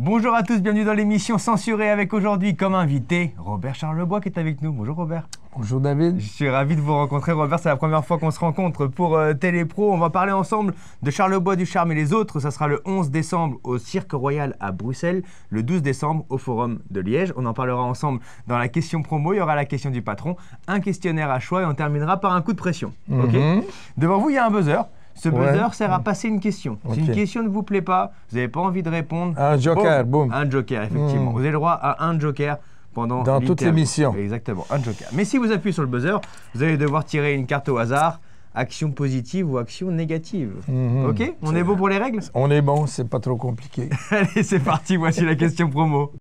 Bonjour à tous, bienvenue dans l'émission Censurée avec aujourd'hui comme invité Robert Charlebois qui est avec nous. Bonjour Robert. Bonjour David. Je suis ravi de vous rencontrer Robert, c'est la première fois qu'on se rencontre pour Télépro. On va parler ensemble de Charlebois du Charme et les autres. Ça sera le 11 décembre au Cirque Royal à Bruxelles, le 12 décembre au Forum de Liège. On en parlera ensemble dans la question promo, il y aura la question du patron, un questionnaire à choix et on terminera par un coup de pression. Okay. Devant vous, il y a un buzzer. Ce buzzer sert à passer une question. Si une question ne vous plaît pas, vous n'avez pas envie de répondre... Un joker, boum. Un joker, effectivement. Vous avez le droit à un joker pendant dans toute l'émission. Exactement, un joker. Mais si vous appuyez sur le buzzer, vous allez devoir tirer une carte au hasard, action positive ou action négative. Ok? On est bon pour les règles? On est bon, c'est pas trop compliqué. Allez, c'est parti, voici la question promo.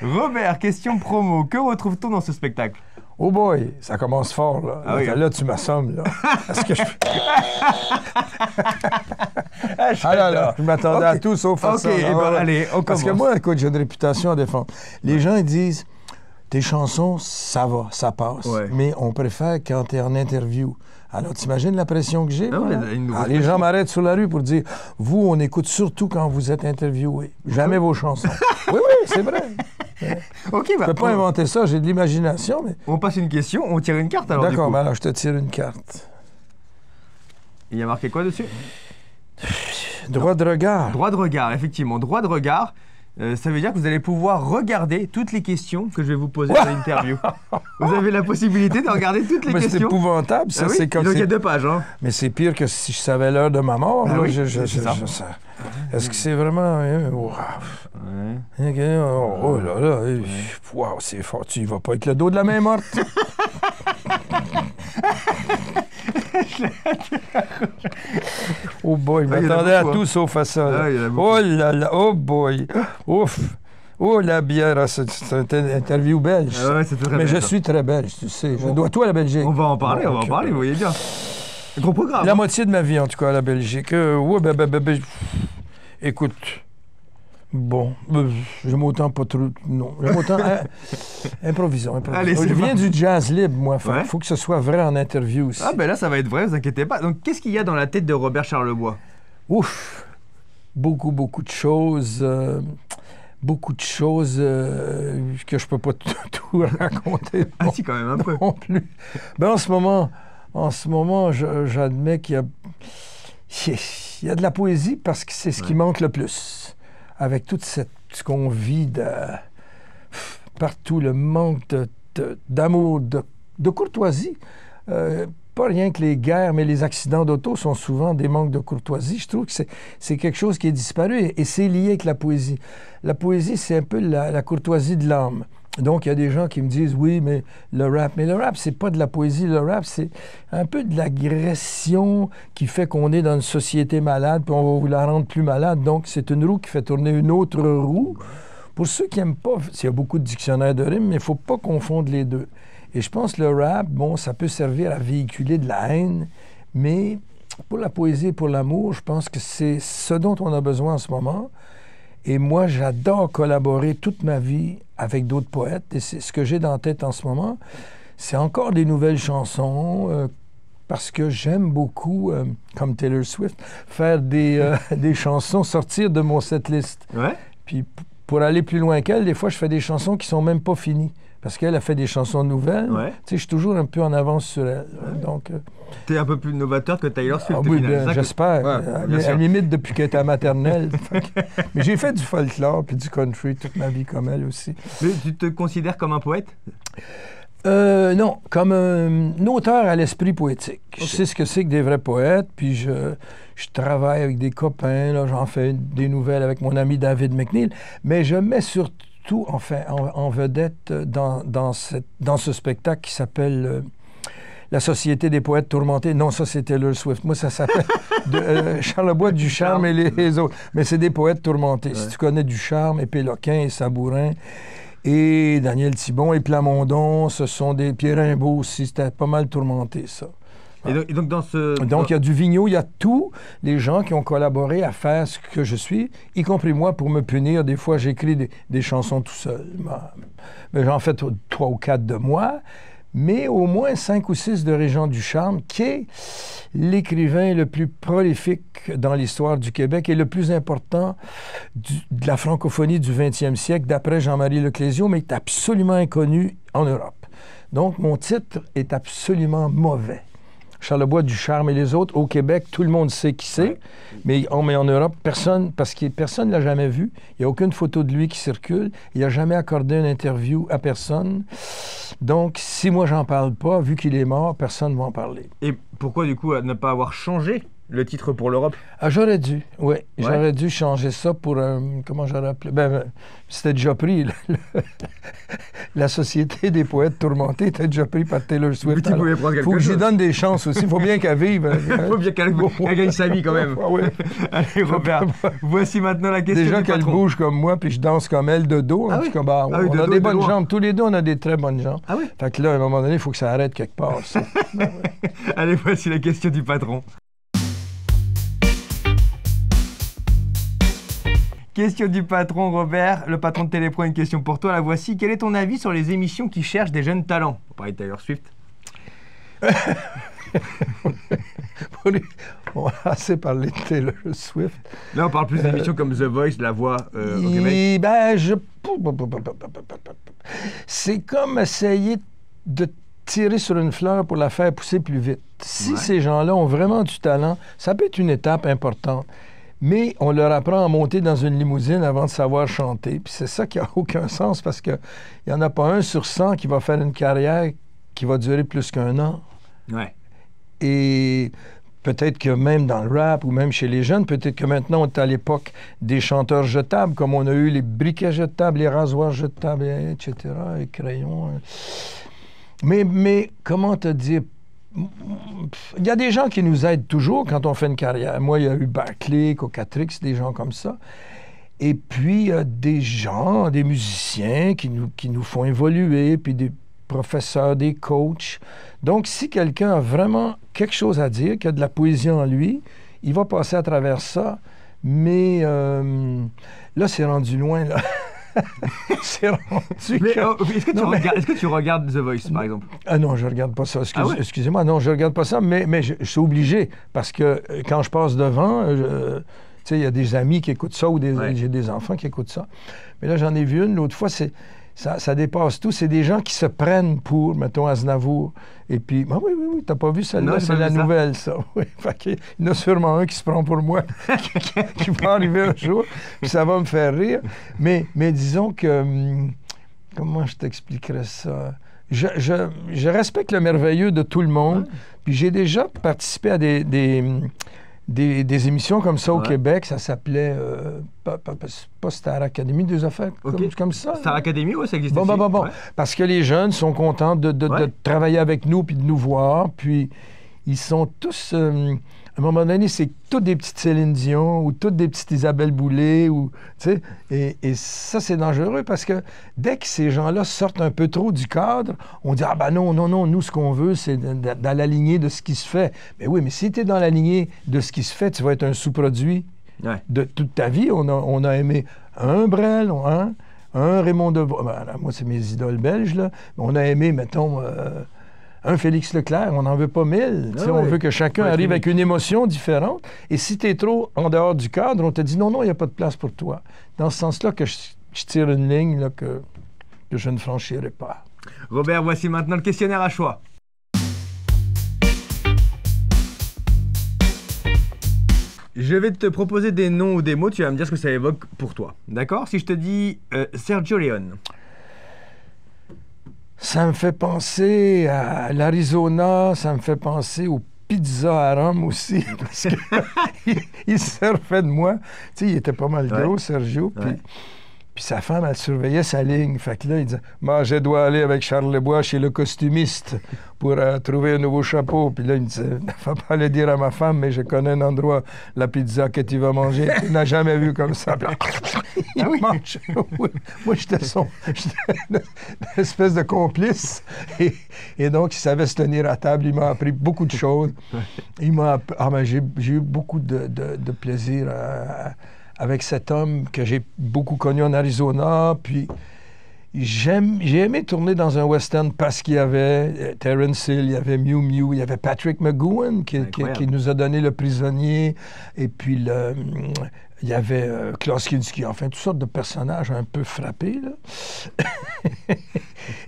Robert, question promo. Que retrouve-t-on dans ce spectacle? Oh boy, ça commence fort, là. Ah oui, là, tu m'assommes, là. Est-ce que je... je m'attendais à tout sauf à ça. OK, allez, on commence. Parce que moi, écoute, j'ai une réputation à défendre. Les gens, ils disent, tes chansons, ça va, ça passe. Mais on préfère quand tu es en interview. Alors, t'imagines la pression que j'ai? Les gens m'arrêtent sur la rue pour dire, vous, on écoute surtout quand vous êtes interviewé. Jamais vos chansons. Oui, c'est vrai. OK, je ne peux pas inventer ça, j'ai de l'imagination, mais... On passe une question, on tire une carte alors. D'accord, mais alors je te tire une carte. Il y a marqué quoi dessus? Droit de regard. Droit de regard, effectivement. Droit de regard, ça veut dire que vous allez pouvoir regarder toutes les questions que je vais vous poser dans l'interview. Vous avez la possibilité de regarder toutes les questions. C'est épouvant,able, ça. Oui, c'est comme donc il y a 2 pages. Hein. Mais c'est pire que si je savais l'heure de ma mort. Là, Est-ce que c'est vraiment... Oh là là, wow, c'est fort. Tu vas pas avec le dos de la main morte. Oh boy, je m'attendais à tout sauf à ça. Oh là là, oh boy. Ouf. Oh, la bière, c'est une interview belge. Mais je suis très belge, tu sais. Je dois tout à la Belgique. On va en parler, vous voyez bien. Gros programme. La moitié de ma vie, en tout cas, à la Belgique. Écoute, bon, j'aime autant pas trop... Non, j'aime autant... improvisons. Allez, je viens du jazz libre, moi. Il faut que ce soit vrai en interview aussi. Ah, ben là, ça va être vrai, vous inquiétez pas. Donc, qu'est-ce qu'il y a dans la tête de Robert Charlebois? Ouf! Beaucoup de choses... Beaucoup de choses que je peux pas tout raconter. Ah si, quand même un peu. Non plus. Ben, en ce moment, j'admets qu'il y a de la poésie parce que c'est ce qui manque le plus. Avec tout ce qu'on vit partout, le manque d'amour, de courtoisie. Pas rien que les guerres, mais les accidents d'auto sont souvent des manques de courtoisie. Je trouve que c'est quelque chose qui est disparu et c'est lié avec la poésie. La poésie, c'est un peu la courtoisie de l'âme. Donc, il y a des gens qui me disent, oui, mais le rap, c'est pas de la poésie. Le rap, c'est un peu de l'agression qui fait qu'on est dans une société malade, puis on va vous la rendre plus malade. Donc, c'est une roue qui fait tourner une autre roue. Pour ceux qui n'aiment pas, il y a beaucoup de dictionnaires de rimes, mais il ne faut pas confondre les deux. Et je pense que le rap, bon, ça peut servir à véhiculer de la haine, mais pour la poésie et pour l'amour, je pense que c'est ce dont on a besoin en ce moment. Et moi, j'adore collaborer toute ma vie avec d'autres poètes. Et c'est ce que j'ai dans la tête en ce moment. C'est encore des nouvelles chansons, parce que j'aime beaucoup, comme Taylor Swift, faire des chansons, sortir de mon setlist. Puis pour aller plus loin qu'elle, des fois, je fais des chansons qui sont même pas finies. Parce qu'elle a fait des chansons nouvelles. Tu sais, je suis toujours un peu en avance sur elle. Donc, t'es un peu plus novateur que Taylor Swift. Oui, j'espère. À la limite, depuis qu'elle était à maternelle. Mais j'ai fait du folklore puis du country toute ma vie comme elle aussi. Mais tu te considères comme un poète? Non, comme un auteur à l'esprit poétique. Je sais ce que c'est que des vrais poètes, puis je travaille avec des copains, là, j'en fais des nouvelles avec mon ami David McNeil, mais je mets surtout en vedette dans ce spectacle qui s'appelle La Société des poètes tourmentés. Non, ça, c'est Taylor Swift. Moi, ça s'appelle Charlebois du Charme et les autres. Mais c'est des poètes tourmentés. Si tu connais Ducharme et Péloquin et Sabourin et Daniel Thibon et Plamondon, ce sont des Pierre Rimbaud aussi. C'était pas mal tourmenté, ça. Et donc, Donc, il y a du Vigneault, il y a tous les gens qui ont collaboré à faire ce que je suis, y compris moi, pour me punir. Des fois, j'écris des chansons tout seul. Mais j'en fais 3 ou 4 de moi. mais au moins 5 ou 6 de Régent Ducharme, qui est l'écrivain le plus prolifique dans l'histoire du Québec et le plus important de la francophonie du 20e siècle, d'après Jean-Marie Leclésio, mais est absolument inconnu en Europe. Donc, mon titre est absolument mauvais. Charlebois, Ducharme et les autres, au Québec, tout le monde sait qui c'est, mais en Europe, personne, parce que personne ne l'a jamais vu. Il n'y a aucune photo de lui qui circule. Il n'a jamais accordé une interview à personne. Donc, si moi, j'en parle pas, vu qu'il est mort, personne ne va en parler. Et pourquoi, du coup, ne pas avoir changé le titre pour l'Europe? Ah, j'aurais dû, oui. Ouais. J'aurais dû changer ça pour comment j'aurais appelé? C'était déjà pris. La Société des poètes tourmentés était déjà pris par Taylor Swift. Il faut que j'y donne des chances aussi. Il faut bien qu'elle vive. Il faut bien qu'elle gagne sa vie quand même. Ah, oui. Allez, Robert, voici maintenant la question déjà du patron. Déjà qu'elle bouge comme moi, puis je danse comme elle de dos. Ah oui? On a des bonnes jambes. Tous les deux, on a des très bonnes jambes. Ah oui? Fait que là, à un moment donné, il faut que ça arrête quelque part. Allez, voici la question du patron. Question du patron, Robert. Le patron de Télépro, une question pour toi. La voici. Quel est ton avis sur les émissions qui cherchent des jeunes talents? On parlait de Taylor Swift. On va assez parler de Taylor Swift. Là, on parle plus d'émissions comme The Voice, La Voix au Québec. C'est comme essayer de tirer sur une fleur pour la faire pousser plus vite. Si ces gens-là ont vraiment du talent, ça peut être une étape importante. Mais on leur apprend à monter dans une limousine avant de savoir chanter. Puis c'est ça qui n'a aucun sens parce qu'il n'y en a pas un sur 100 qui va faire une carrière qui va durer plus qu'1 an. Ouais. Et peut-être que même dans le rap ou même chez les jeunes, peut-être que maintenant on est à l'époque des chanteurs jetables, comme on a eu les briquets jetables, les rasoirs jetables, etc., les crayons. Mais comment te dire? Il y a des gens qui nous aident toujours quand on fait une carrière. Moi, il y a eu Barclay, Cocatrix, des gens comme ça. Et puis, il y a des gens, des musiciens qui nous font évoluer, puis des professeurs, des coachs. Donc, si quelqu'un a vraiment quelque chose à dire, qu'il a de la poésie en lui, il va passer à travers ça. Mais là, c'est rendu loin, là. C'est rendu. Est-ce que tu regardes The Voice, par exemple? Ah non, je regarde pas ça. Excusez-moi, non, je regarde pas ça, mais je suis obligé, parce que quand je passe devant, tu sais, il y a des amis qui écoutent ça, ou j'ai des enfants qui écoutent ça. Mais là, j'en ai vu une, l'autre fois, ça dépasse tout. C'est des gens qui se prennent pour, mettons, Aznavour. Et puis, oui, t'as pas vu celle-là, c'est la nouvelle, ça. Oui, fait qu'il y en a sûrement un qui se prend pour moi, qui va arriver un jour, puis ça va me faire rire. Mais disons que, comment je t'expliquerais ça? Je respecte le merveilleux de tout le monde, puis j'ai déjà participé à des émissions comme ça au Québec. Ça s'appelait pas Star Academy, des affaires comme ça. Star Academy, oui, ça existe. Bon. Ouais. Parce que les jeunes sont contents de travailler avec nous puis de nous voir. Puis ils sont tous... à un moment donné, c'est toutes des petites Céline Dion ou toutes des petites Isabelle Boulay. Et ça, c'est dangereux parce que dès que ces gens-là sortent un peu trop du cadre, on dit « Ah ben non, nous, ce qu'on veut, c'est dans la lignée de ce qui se fait. » Mais oui, mais si tu es dans la lignée de ce qui se fait, tu vas être un sous-produit de toute ta vie. On a aimé un Brel, un Raymond Devos. Moi, c'est mes idoles belges, là. On a aimé, mettons... un Félix Leclerc, on n'en veut pas 1000. On veut que chacun arrive avec une émotion différente. Et si tu es trop en dehors du cadre, on te dit non, il n'y a pas de place pour toi. Dans ce sens-là que je tire une ligne là, que je ne franchirai pas. Robert, voici maintenant le questionnaire à choix. Je vais te proposer des noms ou des mots, tu vas me dire ce que ça évoque pour toi. D'accord? Si je te dis Sergio Leone. Ça me fait penser à l'Arizona, ça me fait penser aux pizzas à Rome aussi, parce qu'il se refait de moi. Tu sais, il était pas mal gros, Sergio, puis sa femme, elle surveillait sa ligne. Fait que là, il disait « Moi, je dois aller avec Charles Lebois chez le costumiste pour trouver un nouveau chapeau. » Puis là, il me disait « Ne faut pas le dire à ma femme, mais je connais un endroit, la pizza que tu vas manger. Tu n'as jamais vu comme ça. » Il mange. Moi, j'étais une espèce de complice. Et donc, il savait se tenir à table. Il m'a appris beaucoup de choses. J'ai eu beaucoup de plaisir avec cet homme que j'ai beaucoup connu en Arizona. Puis, J'ai aimé tourner dans un western parce qu'il y avait Terence Hill, il y avait Mew Mew, il y avait Patrick McGoohan qui nous a donné Le Prisonnier, et puis il y avait Klaus Kinski, enfin, toutes sortes de personnages un peu frappés, là.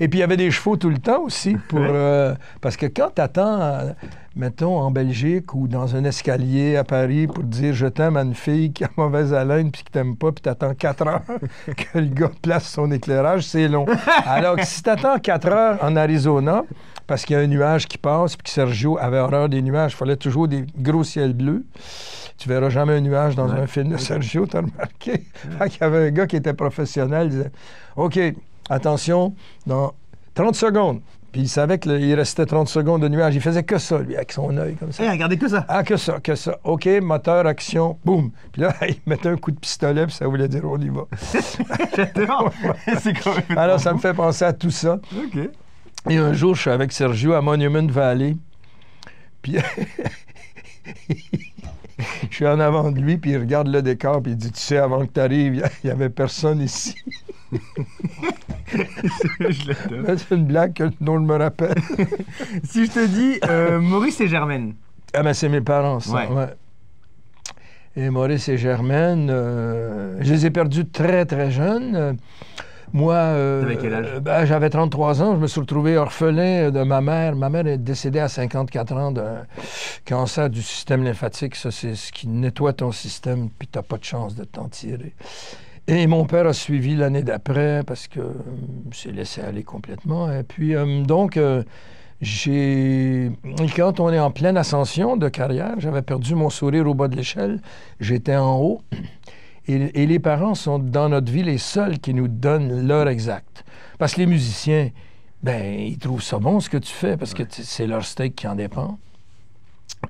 Et puis, il y avait des chevaux tout le temps aussi, parce que quand tu attends, mettons, en Belgique ou dans un escalier à Paris pour dire « je t'aime » à une fille qui a mauvaise haleine puis qui t'aime pas, puis tu attends 4 heures que le gars place son éclairage, c'est long. Alors que si tu attends 4 heures en Arizona, parce qu'il y a un nuage qui passe, puis que Sergio avait horreur des nuages, il fallait toujours des gros ciels bleus. Tu verras jamais un nuage dans un film de Sergio, t'as remarqué? Fait qu'il y avait un gars qui était professionnel, il disait « OK, attention, dans 30 secondes. » Puis il savait qu'il restait 30 secondes de nuage. Il faisait que ça, lui, avec son œil, comme ça. Il regardait que ça. Ah, que ça. OK, moteur, action, boum. Puis là, il mettait un coup de pistolet, puis ça voulait dire « on y va. » J'adore. C'est quand même... Alors, ça me fait penser à tout ça. OK. Et un jour, je suis avec Sergio à Monument Valley. Puis... je suis en avant de lui, puis il regarde le décor, puis il dit « Tu sais, avant que tu arrives, il n'y avait personne ici. » C'est une blague dont je me rappelle. Si je te dis Maurice et Germaine. Ah ben c'est mes parents, ça. Ouais. Ouais. Et Maurice et Germaine, je les ai perdus très, très jeunes. Moi, T'avais quel âge? J'avais 33 ans. Je me suis retrouvé orphelin de ma mère. Ma mère est décédée à 54 ans d'un cancer du système lymphatique. Ça, c'est ce qui nettoie ton système, puis tu n'as pas de chance de t'en tirer. Et mon père a suivi l'année d'après parce que s'est laissé aller complètement. Et puis, quand on est en pleine ascension de carrière, j'avais perdu mon sourire au bas de l'échelle. J'étais en haut. Et les parents sont, dans notre vie, les seuls qui nous donnent l'heure exacte. Parce que les musiciens, ben, ils trouvent ça bon, ce que tu fais, parce que c'est leur steak qui en dépend.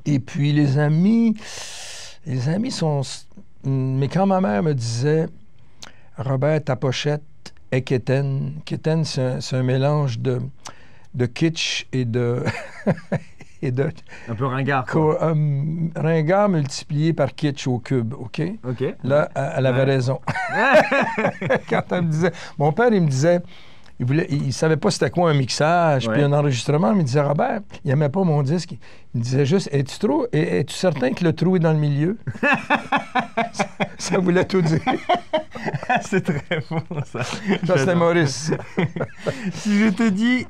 Et puis, les amis sont... Mais quand ma mère me disait, « Robert, ta pochette est quétaine. » Quétaine, c'est un mélange de kitsch et de... Un peu ringard, quoi. Ringard multiplié par kitsch au cube, OK? OK. Là, elle avait raison. Quand elle me disait... Mon père, il me disait... Il savait pas c'était quoi un mixage, puis un enregistrement. Il me disait, Robert, il n'aimait pas mon disque. Il me disait juste, es-tu certain que le trou est dans le milieu? ça voulait tout dire. C'est très bon, ça. Ça, c'était Maurice. Si je te dis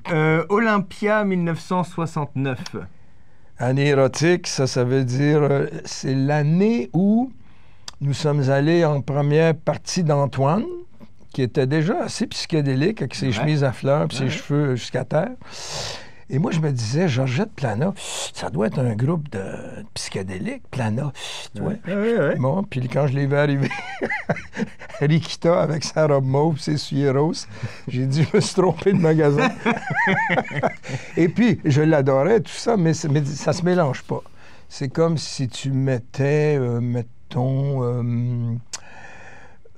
Olympia 1969. Année érotique, ça veut dire... c'est l'année où nous sommes allés en première partie d'Antoine, qui était déjà assez psychédélique, avec ses chemises à fleurs et ses cheveux jusqu'à terre. Et moi, je me disais, Georgette Plana, ça doit être un groupe de psychédéliques, Plana. Bon, puis quand je l'ai vu arriver, Rikita avec sa robe mauve, ses souliers roses, j'ai dit, je me suis trompé de magasin. Et puis, je l'adorais, tout ça, mais ça se mélange pas. C'est comme si tu mettais, mettons...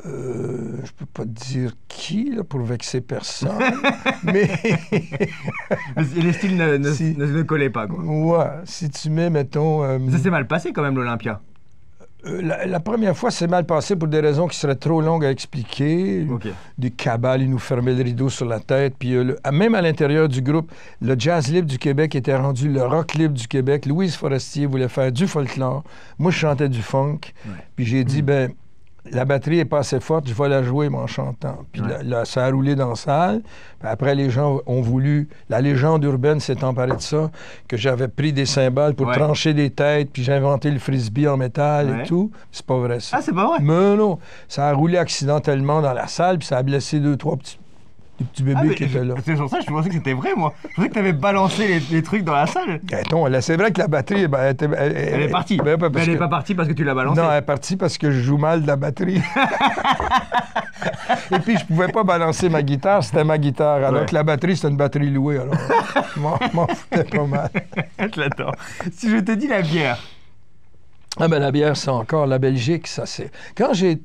je peux pas te dire qui, là, pour vexer personne, mais... Les styles ne collaient pas, quoi. Ouais, si tu mets, mettons... Ça s'est mal passé, quand même, l'Olympia. La première fois, c'est mal passé pour des raisons qui seraient trop longues à expliquer. Okay. Des cabales, ils nous fermaient le rideau sur la tête. Puis même à l'intérieur du groupe, le jazz libre du Québec était rendu le rock libre du Québec. Louise Forestier voulait faire du folklore. Moi, je chantais du funk. Puis j'ai dit, ben... La batterie est pas assez forte, je vais la jouer en chantant. Puis là, ça a roulé dans la salle. Puis après, les gens ont voulu... La légende urbaine s'est emparée de ça, que j'avais pris des cymbales pour trancher des têtes, puis j'ai inventé le frisbee en métal et tout. C'est pas vrai, ça. Ah, c'est pas vrai? Mais non. Ça a roulé accidentellement dans la salle, puis ça a blessé 2-3 petits bébés qui étaient là. C'est sur ça que je pensais que c'était vrai, moi. Je pensais que tu avais balancé les trucs dans la salle. Là, c'est vrai que la batterie, elle est partie. Mais elle n'est pas partie parce que tu l'as balancée. Non, elle est partie parce que je joue mal de la batterie. Et puis, je pouvais pas balancer ma guitare, c'était ma guitare. Alors que la batterie, c'était une batterie louée. Alors, je m'en foutais pas mal. Je l'attends. Si je te dis la bière. Ah ben la bière, c'est encore la Belgique, ça c'est... Quand j'ai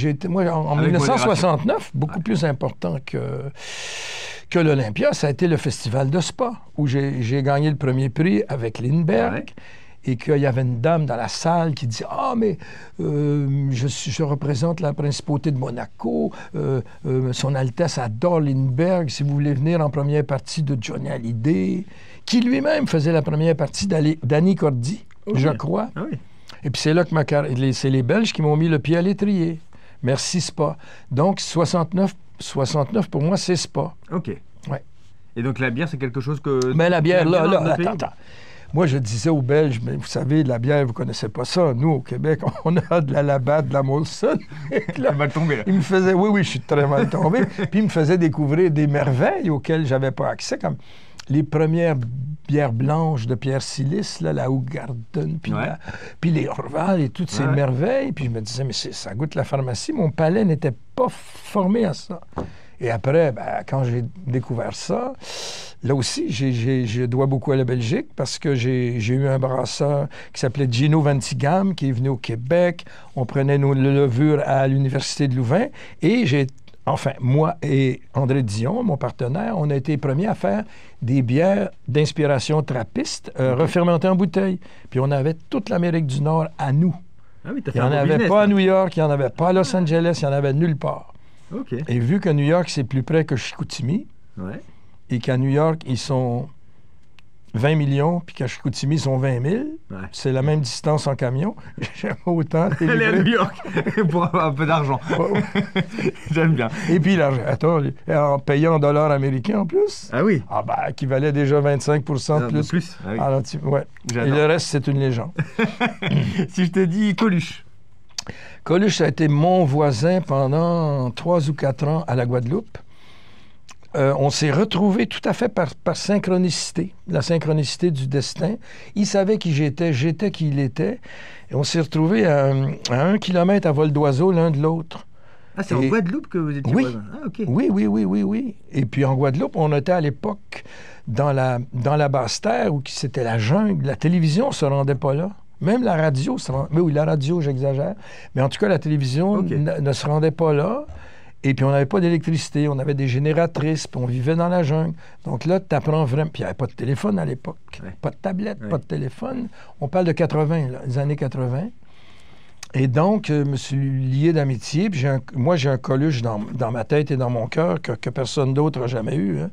été, moi, en 1969, beaucoup plus important que l'Olympia, ça a été le festival de Spa, où j'ai gagné le premier prix avec Lindbergh. et qu'il y avait une dame dans la salle qui dit « Ah, mais je représente la principauté de Monaco, son Altesse adore Lindbergh, si vous voulez venir en première partie de Johnny Hallyday », qui lui-même faisait la première partie d'Annie Cordy, je crois. Ah oui. Et puis c'est là que c'est les Belges qui m'ont mis le pied à l'étrier. Merci Spa. Donc 69 pour moi, c'est Spa. OK. Ouais. Et donc la bière, c'est quelque chose que... Mais la bière, là, dans notre pays? attends. Moi, je disais aux Belges, mais vous savez, la bière, vous ne connaissez pas ça. Nous, au Québec, on a de la Labatt, de la Molson. T'es mal tombé, là. Il me faisait, oui, je suis très mal tombé. Puis il me faisait découvrir des merveilles auxquelles je n'avais pas accès, comme les premières bières blanches de Pierre Silis, là, la Hoegaarden, puis les Orval et toutes ces merveilles. Puis je me disais, mais ça goûte la pharmacie. Mon palais n'était pas formé à ça. Et après, quand j'ai découvert ça, là aussi, je dois beaucoup à la Belgique parce que j'ai eu un brasseur qui s'appelait Gino Ventigam qui est venu au Québec. On prenait nos levures à l'Université de Louvain et moi et André Dion, mon partenaire, on a été les premiers à faire des bières d'inspiration trappiste refermentées en bouteille. Puis on avait toute l'Amérique du Nord à nous. Ah oui, t'as Il fait n'y en un beau avait business, pas à là. New York, il n'y en avait pas à Los Angeles, il n'y en avait nulle part. OK. Et vu que New York, c'est plus près que Chicoutimi, Ouais. et qu'à New York, ils sont 20 millions, puis qu'à Chicoutimi, ils sont 20 000, c'est la même distance en camion. J'aime autant Aller à New York pour avoir un peu d'argent. J'aime bien. Et puis, là, attends, en payant en dollars américains en plus. Ah oui. Qui valait déjà 25 de plus. Plus. Ah oui. Alors, ouais. Et le reste, c'est une légende. Si je te dis Coluche. Coluche a été mon voisin pendant 3 ou 4 ans à la Guadeloupe. On s'est retrouvés tout à fait par synchronicité, la synchronicité du destin. Il savait qui j'étais qui il était. Et on s'est retrouvés à 1 kilomètre à vol d'oiseau l'un de l'autre. Ah, c'est en Guadeloupe que vous étiez voisins? Ah, OK. Oui. Et puis en Guadeloupe, on était à l'époque dans la Basse-Terre où c'était la jungle. La télévision ne se rendait pas là. Même la radio se rendait... Oui, la radio, j'exagère. Mais en tout cas, la télévision ne se rendait pas là. Et puis, on n'avait pas d'électricité, on avait des génératrices, puis on vivait dans la jungle. Donc là, tu apprends vraiment... Puis il n'y avait pas de téléphone à l'époque. Pas de tablette, pas de téléphone. On parle de 80, là, les années 80. Et donc, je me suis lié d'amitié. Puis moi, j'ai un Coluche dans ma tête et dans mon cœur que personne d'autre n'a jamais eu. Hein.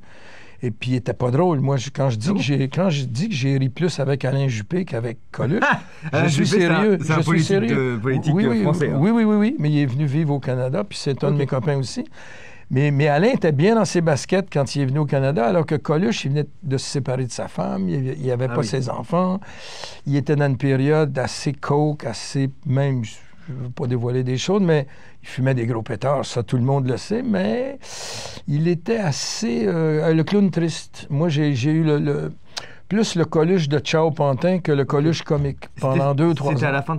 Et puis, il n'était pas drôle. Moi, quand je dis que j'ai ri plus avec Alain Juppé qu'avec Coluche, je suis sérieux. C'est un politique français. Oui. Mais il est venu vivre au Canada, puis c'est un de mes copains aussi. Mais Alain était bien dans ses baskets quand il est venu au Canada, alors que Coluche, il venait de se séparer de sa femme, il n'avait pas ses enfants. Il était dans une période assez coke, assez même... Je ne veux pas dévoiler des choses, mais il fumait des gros pétards, ça tout le monde le sait, mais il était assez... le clown triste. Moi, j'ai eu plus le Coluche de Ciao Pantin que le Coluche comique pendant 2-3 ans. C'était à la fin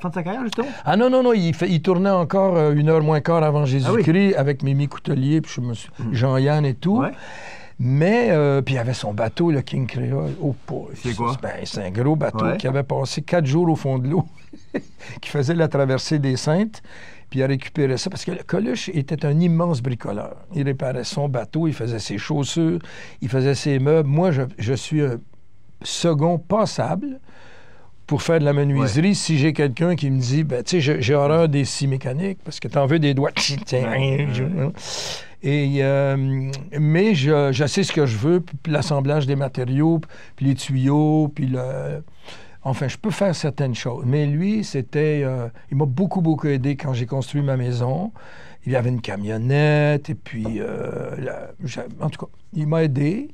de sa carrière, justement? Ah non, il tournait encore 1h moins quart avant Jésus-Christ avec Mimi Coutelier, puis Jean-Yann et tout. Ouais. Mais, puis il y avait son bateau, le King Creole. Oh, c'est quoi? C'est un gros bateau qui avait passé 4 jours au fond de l'eau, qui faisait la traversée des Saintes, puis il a récupéré ça, parce que le Coluche était un immense bricoleur. Il réparait son bateau, il faisait ses chaussures, il faisait ses meubles. Moi, je suis un second passable pour faire de la menuiserie si j'ai quelqu'un qui me dit, ben, tu sais, j'ai horreur des scies mécaniques, parce que t'en veux des doigts. Et, mais je sais ce que je veux, puis l'assemblage des matériaux, puis les tuyaux, puis Enfin, je peux faire certaines choses. Mais lui, il m'a beaucoup aidé quand j'ai construit ma maison. Il y avait une camionnette, et puis... en tout cas, il m'a aidé.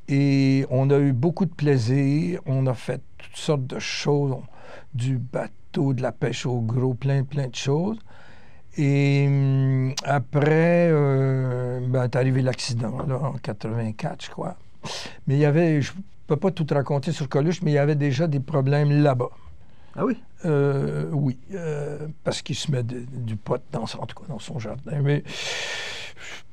Et on a eu beaucoup de plaisir. On a fait toutes sortes de choses. Du bateau, de la pêche au gros, plein de choses. Et après, est arrivé l'accident, là, en 84, je crois. Mais il y avait, je ne peux pas tout raconter sur Coluche, mais il y avait déjà des problèmes là-bas. Ah oui? Oui, parce qu'il se met du pot dans son jardin. Mais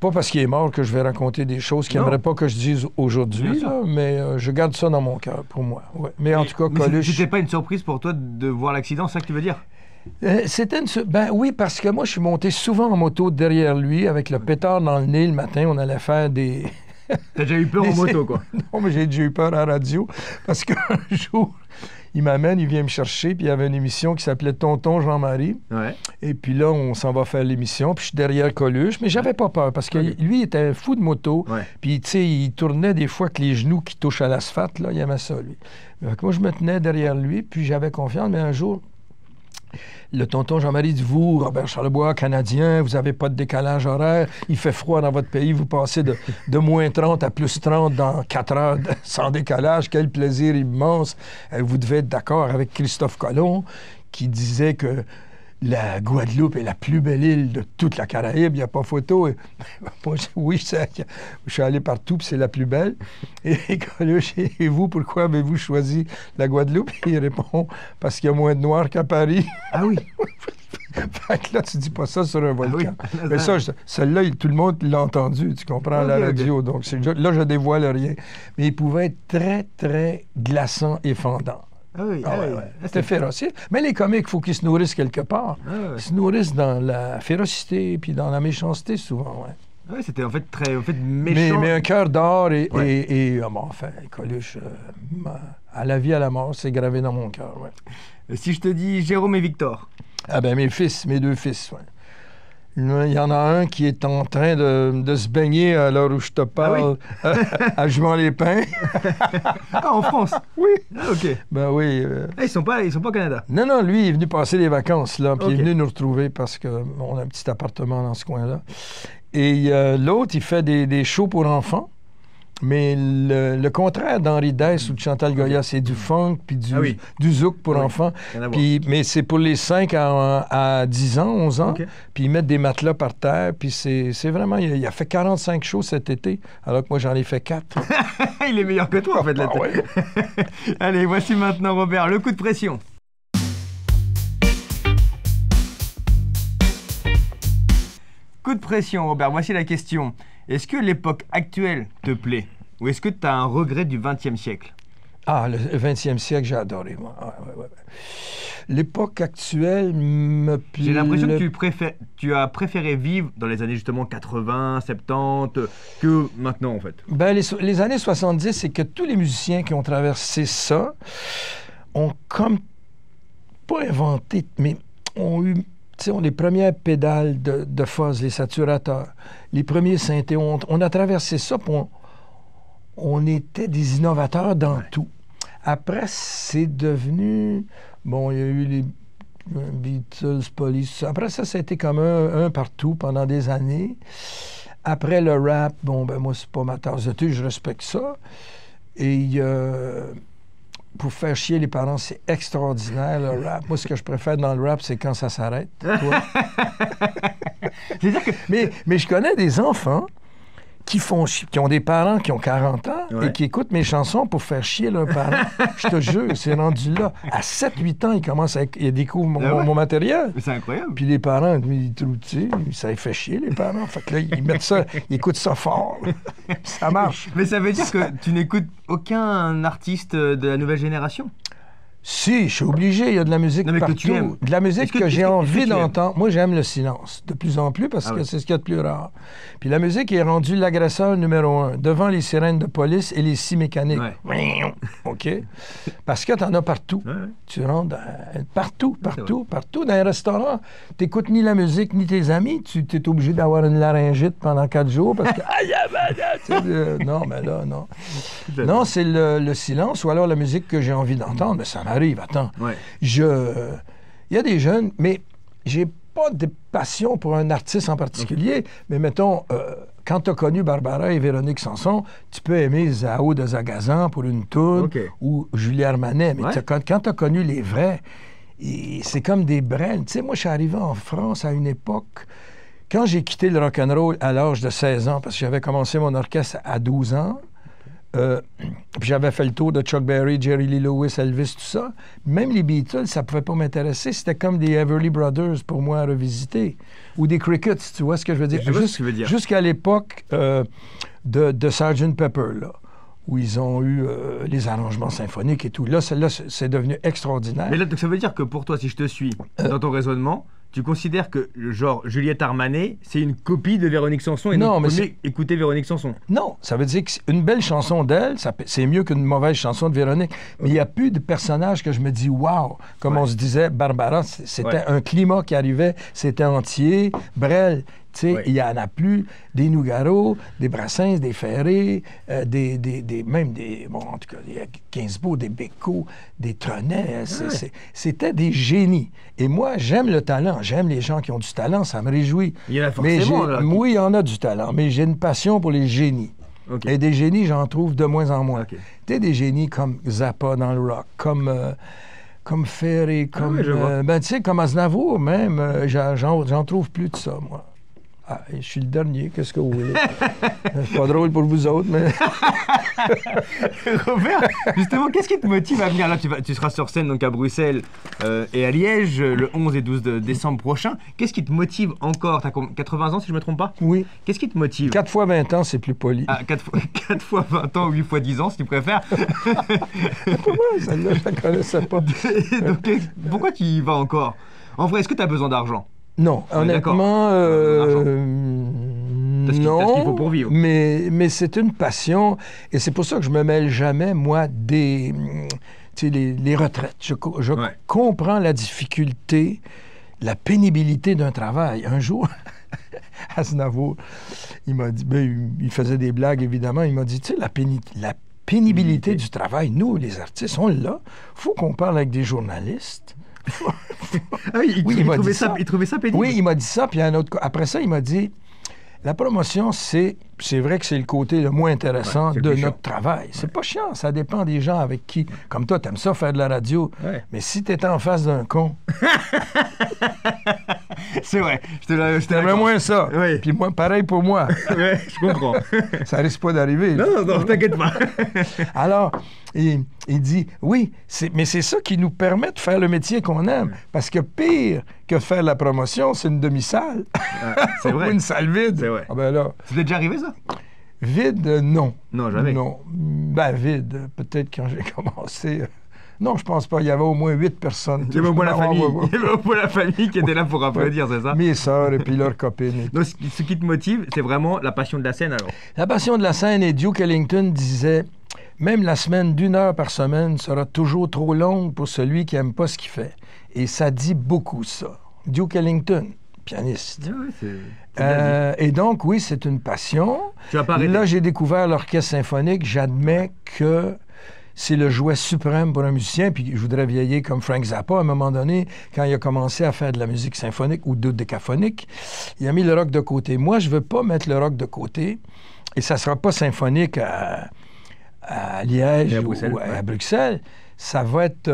pas parce qu'il est mort que je vais raconter des choses qu'il n'aimerait pas que je dise aujourd'hui, là, mais je garde ça dans mon cœur, pour moi. Ouais. Mais en tout cas, Coluche... C'était pas une surprise pour toi de voir l'accident, c'est ça que tu veux dire? Oui, parce que moi, je suis monté souvent en moto derrière lui, avec le pétard dans le nez le matin. On allait faire des... T'as déjà eu peur en moto, quoi? Non, mais j'ai déjà eu peur à la radio, parce qu'un jour, il m'amène, il vient me chercher, puis il y avait une émission qui s'appelait Tonton Jean-Marie. Ouais. Et puis là, on s'en va faire l'émission, puis je suis derrière Coluche, mais j'avais pas peur, parce que lui, il était un fou de moto, puis tu sais, il tournait des fois avec les genoux qui touchent à l'asphalte, là, il aimait ça, lui. Donc, moi, je me tenais derrière lui, puis j'avais confiance, mais un jour, le tonton Jean-Marie dit, vous, Robert Charlebois, Canadien, vous n'avez pas de décalage horaire, il fait froid dans votre pays, vous passez de moins 30 à plus 30 dans 4 heures sans décalage, quel plaisir immense. Vous devez être d'accord avec Christophe Colomb, qui disait que la Guadeloupe est la plus belle île de toute la Caraïbe, il n'y a pas photo. Et, moi, oui, je suis allé partout, puis c'est la plus belle. Et Coluche, et vous, pourquoi avez-vous choisi la Guadeloupe? Et il répond, parce qu'il y a moins de noirs qu'à Paris. Ah oui. Fait que là, tu dis pas ça sur un volcan. Ah oui. Mais ça, celle-là, tout le monde l'a entendu, tu comprends, à la radio. Donc là, je dévoile rien. Mais il pouvait être très, très glaçant et fendant. Ah oui, C'était féroce. Mais les comiques, il faut qu'ils se nourrissent quelque part. Ils se nourrissent dans la férocité puis dans la méchanceté, souvent, Oui, c'était en fait très méchant. Mais un cœur d'or et enfin, Coluche, à la vie, à la mort, c'est gravé dans mon cœur, Si je te dis Jérôme et Victor? Ah ben mes deux fils, Il y en a un qui est en train de se baigner à l'heure où je te parle, à Juan-les-Pins. Ah, en France? Oui. Ah, OK. Ben oui. Ils sont pas au Canada? Non, lui, il est venu passer les vacances, là, puis il est venu nous retrouver parce qu'on a un petit appartement dans ce coin-là. Et l'autre, il fait des shows pour enfants. Mais le contraire d'Henri Dess ou de Chantal Goya, c'est du funk puis du zouk pour enfants. Mais c'est pour les 5 à 10 ans, 11 ans. Puis ils mettent des matelas par terre. Puis c'est vraiment... Il a fait 45 shows cet été, alors que moi, j'en ai fait 4. Il est meilleur que toi, en fait, l'été. Allez, voici maintenant, Robert, le coup de pression. Coup de pression, Robert. Voici la question. Est-ce que l'époque actuelle te plaît? Ou est-ce que tu as un regret du XXe siècle? Ah, le XXe siècle, j'ai adoré, moi. L'époque actuelle me plaît... J'ai l'impression que tu as préféré vivre dans les années, justement, 80, 70, que maintenant, en fait. Ben, les années 70, c'est que tous les musiciens qui ont traversé ça ont comme pas inventé, mais ont eu... Tu sais, les premières pédales de fuzz, les saturateurs, les premiers synthés, on a traversé ça, puis on était des innovateurs dans tout. Après, c'est devenu... Bon, il y a eu les Beatles, Police... Après ça a été comme un partout pendant des années. Après, le rap, bon, ben moi, c'est pas ma tasse de thé, je respecte ça. Et... pour faire chier les parents, c'est extraordinaire, le rap. Moi, ce que je préfère dans le rap, c'est quand ça s'arrête. Mais je connais des enfants qui ont des parents qui ont 40 ans et qui écoutent mes chansons pour faire chier leurs parents. Je te jure, c'est rendu là. À 7-8 ans, ils découvrent mon matériel. C'est incroyable. Puis les parents, ils trouvent, tu sais, ça les fait chier, les parents. Fait que là, ils mettent ça, ils écoutent ça fort. Ça marche. Mais ça veut dire que tu n'écoutes aucun artiste de la nouvelle génération? Si, je suis obligé, il y a de la musique partout. Que tu aimes. De la musique que j'ai envie d'entendre. Moi, j'aime le silence, de plus en plus, parce que c'est ce qu'il y a de plus rare. Puis la musique est rendue l'agresseur numéro 1, devant les sirènes de police et les scies mécaniques. OK? Parce que tu en as partout. Tu rentres partout. Dans les restaurants, tu n'écoutes ni la musique, ni tes amis. Tu es obligé d'avoir une laryngite pendant 4 jours, parce que... non, mais là, non. Non, c'est le silence, ou alors la musique que j'ai envie d'entendre, mais ça m'arrive, attends. Il y a des jeunes, mais j'ai pas de passion pour un artiste en particulier, mais mettons, quand tu as connu Barbara et Véronique Sanson, tu peux aimer Zao de Zagazan pour une toune, ou Julie Armanet, mais quand tu as connu les vrais, c'est comme des brels. Tu sais, moi, je suis arrivé en France à une époque, quand j'ai quitté le rock'n'roll à l'âge de 16 ans, parce que j'avais commencé mon orchestre à 12 ans, puis j'avais fait le tour de Chuck Berry, Jerry Lee Lewis, Elvis, tout ça. Même les Beatles, ça pouvait pas m'intéresser. C'était comme des Everly Brothers pour moi à revisiter. Ou des Crickets, tu vois ce que je veux dire? Jusqu'à l'époque de Sgt. Pepper, là, où ils ont eu les arrangements symphoniques et tout. Là, c'est devenu extraordinaire. Mais là, ça veut dire que pour toi, si je te suis dans ton raisonnement, tu considères que, genre, Juliette Armanet, c'est une copie de Véronique Sanson et Non, donc, mais faut mieux écouter Véronique Sanson. Non, ça veut dire qu'une belle chanson d'elle, c'est mieux qu'une mauvaise chanson de Véronique. Mais il n'y a plus de personnages que je me dis « wow ». Comme on se disait, Barbara, c'était un climat qui arrivait, c'était entier. Brel, tu sais, il n'y en a plus. Des Nougaro, des Brassens, des Ferré, même des... Bon, en tout cas, il y a Gainsbourg, des Bécaud, des Trenet. C'était des génies. Et moi, j'aime le talent. J'aime les gens qui ont du talent. Ça me réjouit. Il y en a forcément, là. Oui, il y en a du talent. Mais j'ai une passion pour les génies. Okay. Et des génies, j'en trouve de moins en moins. Okay. Tu sais, des génies comme Zappa dans le rock, comme Ferré, comme... tu sais, comme Aznavour même. J'en trouve plus de ça, moi. Ah, je suis le dernier, qu'est-ce que vous voulez? C'est pas drôle pour vous autres, mais... Robert, justement, qu'est-ce qui te motive à venir? Là, tu seras sur scène donc à Bruxelles et à Liège le 11 et 12 décembre prochain. Qu'est-ce qui te motive encore? Tu as 80 ans, si je ne me trompe pas? Oui. Qu'est-ce qui te motive? 4 fois 20 ans, c'est plus poli. Ah, 4 fois 20 ans ou 8 fois 10 ans, si tu préfères. C'est pas mal, celle-là, je la connaissais pas. Donc, pourquoi tu y vas encore? En vrai, est-ce que tu as besoin d'argent? Non, honnêtement, non, t'as ce qu'il faut pour vivre. Mais c'est une passion, et c'est pour ça que je me mêle jamais, moi, les retraites. Je comprends la difficulté, la pénibilité d'un travail. Un jour, Aznavour, il m'a dit, il faisait des blagues, évidemment, il m'a dit, tu sais, la pénibilité du travail, nous, les artistes, on l'a. Il faut qu'on parle avec des journalistes. Ah oui, il trouvait ça pénible. Oui, il m'a dit ça, puis après ça, il m'a dit, la promotion, c'est vrai que c'est le côté le moins intéressant de notre travail. C'est pas chiant, ça dépend des gens avec qui. Comme toi, t'aimes ça faire de la radio, mais si t'étais en face d'un con... C'est vrai, je t'aimerais moins ça. Oui. Puis moi, pareil pour moi. Oui, je comprends. Ça risque pas d'arriver. Non, t'inquiète pas. Alors, il dit, oui, mais c'est ça qui nous permet de faire le métier qu'on aime. Parce que pire que faire la promotion, c'est une demi-salle. C'est vrai. Ou une salle vide. C'est vrai. Ah ben là... Ça t'est déjà arrivé, ça? Vide, non. Non, jamais. Non. Ben, vide, peut-être quand j'ai commencé... Non, je pense pas. Il y avait au moins 8 personnes. Il y avait au moins la famille. Il y avait au moins la famille qui était là pour applaudir, c'est ça? Mes sœurs et puis leurs copines. Donc, ce qui te motive, c'est vraiment la passion de la scène, alors? La passion de la scène, et Duke Ellington disait, même la semaine d'1 heure par semaine sera toujours trop longue pour celui qui n'aime pas ce qu'il fait. Et ça dit beaucoup, ça. Duke Ellington, pianiste. Ah oui, et donc, oui, c'est une passion. Tu vas pas arrêter. Là, j'ai découvert l'orchestre symphonique. J'admets que c'est le jouet suprême pour un musicien, puis je voudrais vieillir comme Frank Zappa à un moment donné, quand il a commencé à faire de la musique symphonique ou décaphonique, il a mis le rock de côté. Moi, je veux pas mettre le rock de côté, et ça sera pas symphonique à Liège ou à Bruxelles. Ça va être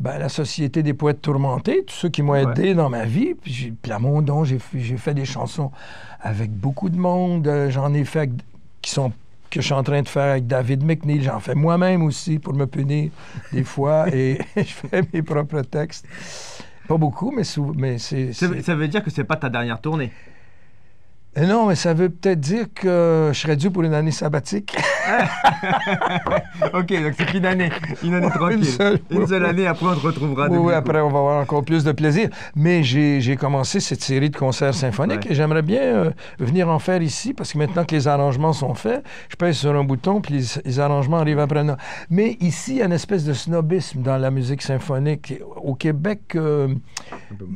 la Société des poètes tourmentés, tous ceux qui m'ont aidé dans ma vie, puis à Mondon, j'ai fait des chansons avec beaucoup de monde, j'en ai fait que je suis en train de faire avec David McNeil. J'en fais moi-même aussi pour me punir des fois et je fais mes propres textes. Pas beaucoup, mais c'est... Ça veut dire que c'est pas ta dernière tournée? Non, mais ça veut peut-être dire que je serais dû pour une année sabbatique. OK, donc c'est une année tranquille. Une seule année, après on te retrouvera. Oui, après on va avoir encore plus de plaisir. Mais j'ai commencé cette série de concerts symphoniques et j'aimerais bien venir en faire ici parce que maintenant que les arrangements sont faits, je pèse sur un bouton puis les arrangements arrivent après nous. Mais ici, il y a une espèce de snobisme dans la musique symphonique. Au Québec, de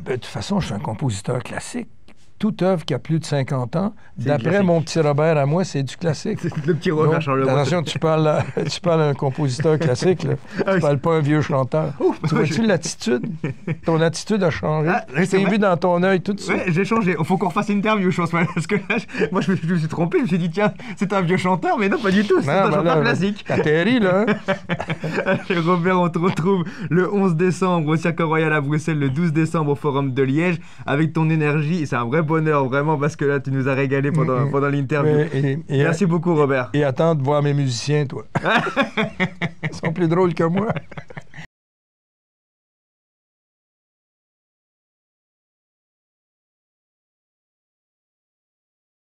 toute façon, je suis un compositeur classique. Toute œuvre qui a plus de 50 ans, d'après mon petit Robert à moi, c'est du classique. C'est le petit Robert Charlebois. Attention, tu parles à un compositeur classique, là. Tu parles pas à un vieux chanteur. Tu vois-tu l'attitude? Ton attitude a changé. Je t'ai vu dans ton œil tout de suite. Oui, j'ai changé. Il faut qu'on refasse une interview, je pense. Parce que là, moi, je me suis trompé. Je me suis dit, tiens, c'est un vieux chanteur, mais non, pas du tout. C'est un chanteur classique. T'as atterri, là. Robert, on te retrouve le 11 décembre au Cirque Royal à Bruxelles, le 12 décembre au Forum de Liège, avec ton énergie. C'est un vrai bonheur, vraiment, parce que là, tu nous as régalé pendant l'interview. Merci beaucoup, Robert. Et attends de voir mes musiciens, toi. Ils sont plus drôles que moi.